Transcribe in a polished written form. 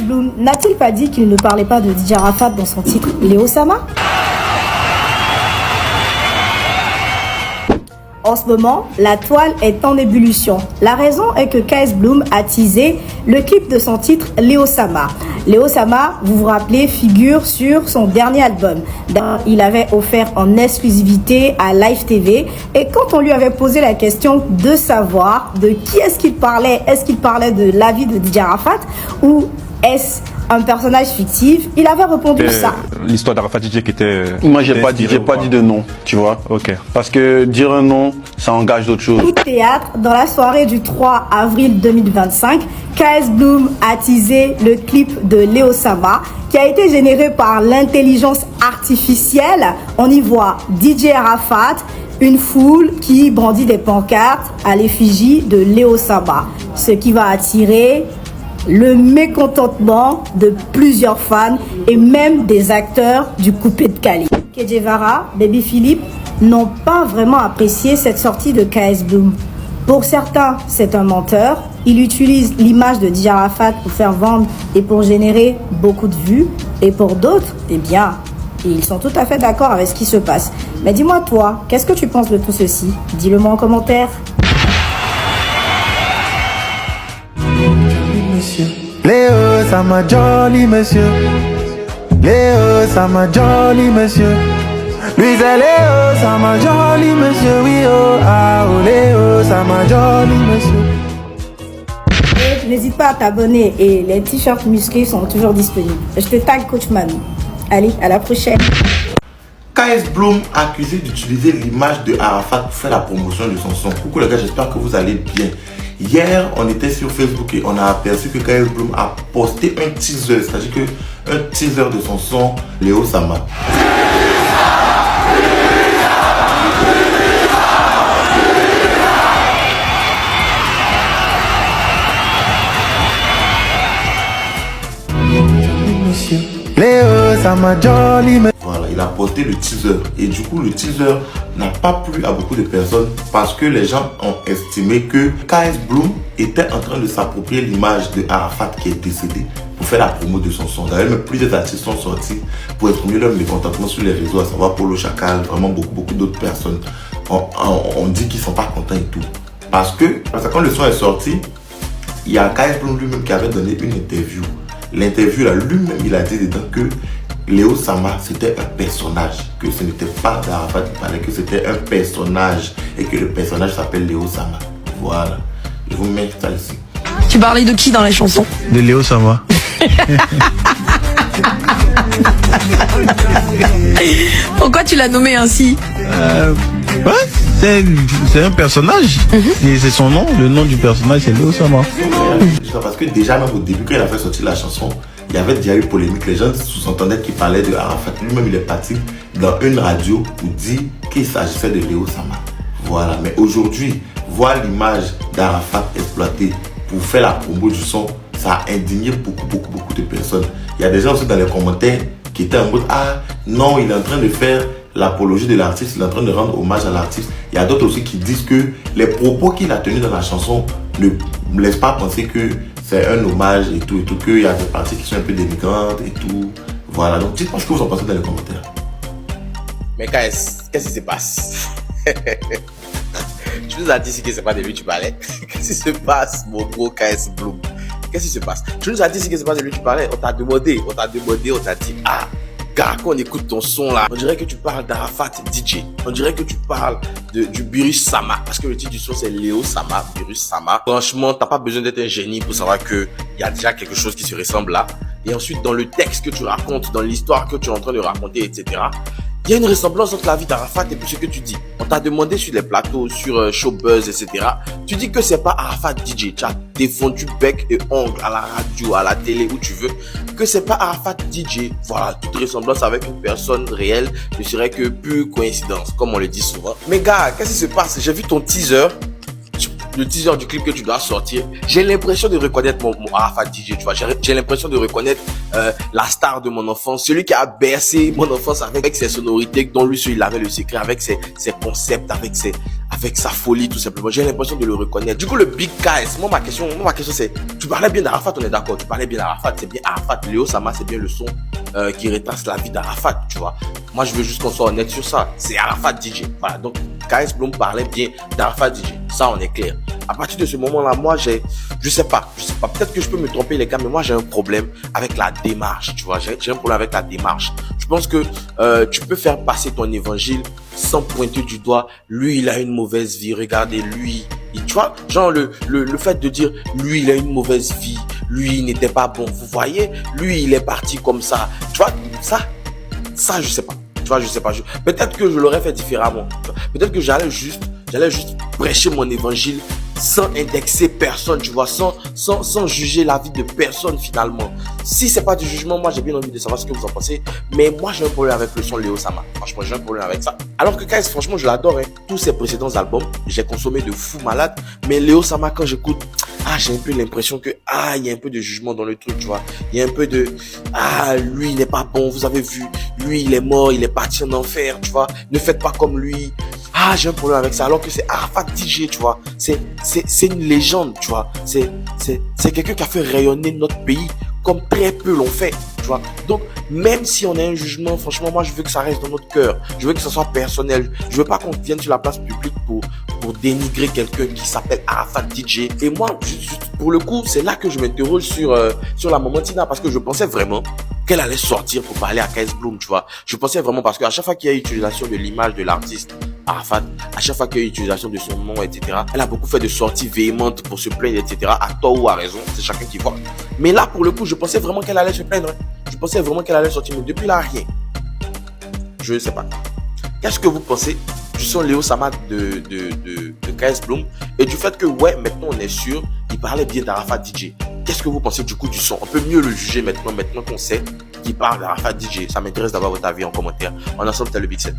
Bloom n'a-t-il pas dit qu'il ne parlait pas de DJ Arafat dans son titre Léo Sama? En ce moment, la toile est en ébullition. La raison est que KS Bloom a teasé le clip de son titre Léo Sama. Léo Sama, vous vous rappelez, figure sur son dernier album. Il avait offert en exclusivité à Live TV. Et quand on lui avait posé la question de savoir de qui est-ce qu'il parlait de la vie de DJ Arafat ou est-ce un personnage fictif, il avait répondu ça. L'histoire d'Arafat DJ qui était... Moi, j'ai pas dit de nom, tu vois. Ok. Parce que dire un nom, ça engage d'autres choses. Au théâtre, dans la soirée du 3 avril 2025, KS Bloom a teasé le clip de Léo Sama qui a été généré par l'intelligence artificielle. On y voit DJ Arafat, une foule qui brandit des pancartes à l'effigie de Léo Sama, ce qui va attirer le mécontentement de plusieurs fans et même des acteurs du coupé de Cali. Kedjevara, Baby Philippe n'ont pas vraiment apprécié cette sortie de KS Bloom. Pour certains, c'est un menteur. Il utilise l'image de DJ Arafat pour faire vendre et pour générer beaucoup de vues. Et pour d'autres, eh bien, ils sont tout à fait d'accord avec ce qui se passe. Mais dis-moi toi, qu'est-ce que tu penses de tout ceci? Dis-le-moi en commentaire. Léo Sama jolly monsieur. Léo Sama jolly monsieur. Lui c'est Léo Sama jolly monsieur. Oui oh ah oh Léo Sama jolly monsieur. Et n'hésite pas à t'abonner et les t-shirts musclés sont toujours disponibles. Je te tag Coach Manu. Allez, à la prochaine. KS Bloom accusé d'utiliser l'image de Arafat pour faire la promotion de son son. Coucou les gars, j'espère que vous allez bien. Hier, on était sur Facebook et on a aperçu que KS Bloom a posté un teaser, c'est-à-dire que un teaser de son son Léo Sama. Léo Sama jolly monsieur. Voilà, il a posté le teaser et du coup le teaser n'a pas plu à beaucoup de personnes parce que les gens ont estimé que KS Bloom était en train de s'approprier l'image de Arafat qui est décédé pour faire la promo de son son. D'ailleurs, même plusieurs artistes sont sortis pour exprimer leur mécontentement sur les réseaux, à savoir Polo Chacal, vraiment beaucoup d'autres personnes. On dit qu'ils sont pas contents et tout. Parce que quand le son est sorti, il y a KS Bloom lui-même qui avait donné une interview. L'interview là, lui-même, il a dit dedans que Léo Sama c'était un personnage, que ce n'était pas d'Arafat qui parlait, que c'était un personnage et que le personnage s'appelle Léo Sama. Voilà, je vous mets ça ici. Tu parlais de qui dans la chanson? De Léo Sama. Pourquoi tu l'as nommé ainsi? Ouais, c'est un personnage. Et c'est son nom, le nom du personnage c'est Léo Sama. Parce que déjà même au début quand il a fait sortir la chanson, il y avait déjà eu polémique. Les gens sous-entendaient qu'il parlait de Arafat. Lui-même il est parti dans une radio pour dire qu'il s'agissait de Léo Sama. Voilà, mais aujourd'hui, voir l'image d'Arafat exploitée pour faire la promo du son, ça a indigné beaucoup de personnes. Il y a des gens aussi dans les commentaires qui étaient en mode ah non, il est en train de faire l'apologie de l'artiste, il est en train de rendre hommage à l'artiste. Il y a d'autres aussi qui disent que les propos qu'il a tenus dans la chanson ne laissent pas penser que c'est un hommage et tout, qu'il y a des parties qui sont un peu dénigrantes et tout. Voilà, donc dites-moi ce que vous en pensez dans les commentaires. Mais qu'est-ce qui se passe? Tu nous as dit que c'est pas de lui que tu parlais. Qu'est-ce qui se passe, mon gros KS Bloom? Qu'est-ce qui se passe? Tu nous as dit que c'est pas de lui que tu parlais. On t'a demandé, on t'a dit, ah, gars, quand on écoute ton son là, on dirait que tu parles d'Arafat DJ. On dirait que tu parles du Virus Sama. Parce que le titre du son c'est Léo Sama, Virus Sama. Franchement, t'as pas besoin d'être un génie pour savoir que il y a déjà quelque chose qui se ressemble là. Et ensuite, dans le texte que tu racontes, dans l'histoire que tu es en train de raconter, etc., il y a une ressemblance entre la vie d'Arafat et puis ce que tu dis. On t'a demandé sur les plateaux, sur Showbuzz, etc. Tu dis que c'est pas Arafat DJ. Tu as défendu bec et ongle à la radio, à la télé, où tu veux. Que c'est pas Arafat DJ. Voilà, toute ressemblance avec une personne réelle ne serait que pure coïncidence, comme on le dit souvent. Mais gars, qu'est-ce qui se passe? J'ai vu ton teaser. Le teaser du clip que tu dois sortir, j'ai l'impression de reconnaître mon Arafat DJ, tu vois. J'ai l'impression de reconnaître la star de mon enfance, celui qui a bercé mon enfance avec ses sonorités, dont lui seul il avait le secret, avec ses concepts, avec avec sa folie tout simplement. J'ai l'impression de le reconnaître. Du coup, le Big KS, moi ma question c'est, tu parlais bien d'Arafat, on est d'accord, tu parlais bien d'Arafat, c'est bien Arafat. Léo Sama, c'est bien le son qui retrace la vie d'Arafat, tu vois. Moi, je veux juste qu'on soit honnête sur ça. C'est Arafat DJ. Voilà, donc KS Bloom parlait bien d'Arafat DJ. Ça, on est clair. À partir de ce moment-là, moi, je sais pas. Peut-être que je peux me tromper, les gars, mais moi, j'ai un problème avec la démarche, tu vois. J'ai un problème avec la démarche. Je pense que tu peux faire passer ton évangile sans pointer du doigt. Lui, il a une mauvaise vie. Regardez, lui. Tu vois, genre le fait de dire, lui, il a une mauvaise vie. Lui, il n'était pas bon. Vous voyez, lui, il est parti comme ça. Tu vois, ça, je sais pas. Tu vois, je sais pas. Peut-être que je l'aurais fait différemment. Peut-être que j'allais juste prêcher mon évangile sans indexer personne, tu vois, sans juger la vie de personne finalement. Si c'est pas du jugement, moi j'ai bien envie de savoir ce que vous en pensez. Mais moi j'ai un problème avec le son Léo Sama. Franchement, j'ai un problème avec ça. Alors que KS, franchement, je l'adore. Tous ses précédents albums, j'ai consommé de fou malade. Mais Léo Sama, quand j'écoute, j'ai un peu l'impression que il y a un peu de jugement dans le truc, tu vois. Il y a un peu de lui il n'est pas bon, vous avez vu, lui il est mort, il est parti en enfer, tu vois. Ne faites pas comme lui. J'ai un problème avec ça, alors que c'est Arafat DJ, tu vois. C'est une légende, tu vois. C'est quelqu'un qui a fait rayonner notre pays comme très peu l'ont fait, tu vois. Donc, même si on a un jugement, franchement, moi, je veux que ça reste dans notre cœur. Je veux que ça soit personnel. Je veux pas qu'on vienne sur la place publique pour dénigrer quelqu'un qui s'appelle Arafat DJ. Et moi, pour le coup, c'est là que je m'interroge sur la maman Tina, parce que je pensais vraiment qu'elle allait sortir pour parler à KS Bloom, tu vois. Je pensais vraiment, parce qu'à chaque fois qu'il y a utilisation de l'image de l'artiste Arafat, à chaque fois qu'il y a utilisation de son nom, etc., elle a beaucoup fait de sorties véhémentes pour se plaindre, etc., à tort ou à raison, c'est chacun qui voit. Mais là, pour le coup, je pensais vraiment qu'elle allait se plaindre. Je pensais vraiment qu'elle allait sortir, mais depuis là, rien. Je ne sais pas. Qu'est-ce que vous pensez du son Léo Sama de KS Bloom et du fait que, maintenant on est sûr, il parlait bien d'Arafat DJ. Qu'est-ce que vous pensez du coup du son? On peut mieux le juger maintenant qu'on sait qu'il parle d'Arafat DJ. Ça m'intéresse d'avoir votre avis en commentaire. En ensemble, c'était le Big Set.